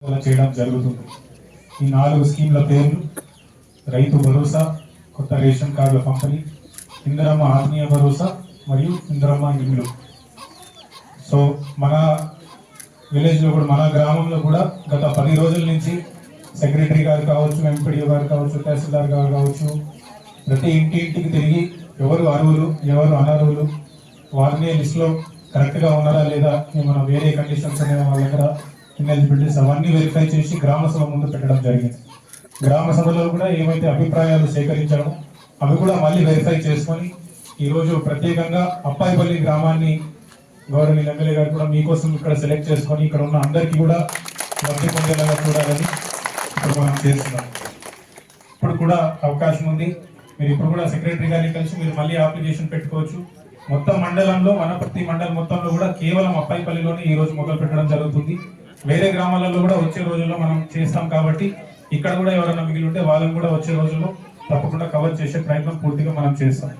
చేయడం జరుగుతుంది. ఈ 4 స్కీమ్ల పేర్లు రైతు భరోసా, కొత్త రేషన్ కార్డుల పంపిణీ, ఇందిరమ్మ ఆత్మీయ భరోసా మరియు ఇందిరమ్మ ఇల్లు. సో మన విలేజ్లో కూడా, మన గ్రామంలో కూడా గత 10 రోజుల నుంచి సెక్రటరీ గారు కావచ్చు, ఎంపీడీఓ గారు కావచ్చు, తహసీల్దార్ గారు కావచ్చు, ప్రతి ఇంటికి తిరిగి ఎవరు అర్హులు ఎవరు అనర్హులు, వారిని లిస్టులో కరెక్ట్గా ఉన్నారా లేదా, ఏమైనా వేరే కండిషన్స్ అనే వాళ్ళ దగ్గర ఇన్ఎలిజిబిలిటీస్ అవన్నీ వెరిఫై చేసి గ్రామ సభ ముందు పెట్టడం జరిగింది. గ్రామ సభలో కూడా ఏమైతే అభిప్రాయాలు సేకరించామో అవి కూడా మళ్ళీ వెరిఫై చేసుకొని ఈరోజు ప్రత్యేకంగా అప్పాయిపల్లి గ్రామాన్ని గౌరవనీయ ఎమ్మెల్యే గారు కూడా మీకోసం ఇక్కడ సెలెక్ట్ చేసుకొని ఇక్కడ ఉన్న అందరికీ కూడా లబ్ధి పొందేలాగా చూడాలని ఇప్పుడు మనం చేస్తున్నాం. ఇప్పుడు కూడా అవకాశం ఉంది, మీరు ఇప్పుడు కూడా సెక్రటరీ గారిని కలిసి మీరు మళ్ళీ అప్లికేషన్ పెట్టుకోవచ్చు. మొత్తం మండలంలో, వనపర్తి మండలం మొత్తంలో కూడా కేవలం అప్పాయిపల్లిలోనే ఈ రోజు మొదలు పెట్టడం జరుగుతుంది. వేరే గ్రామాలలో కూడా వచ్చే రోజుల్లో మనం చేస్తాం కాబట్టి ఇక్కడ కూడా ఎవరైనా మిగిలి ఉంటే వాళ్ళని కూడా వచ్చే రోజుల్లో తప్పకుండా కవర్ చేసే ప్రయత్నం పూర్తిగా మనం చేస్తాం.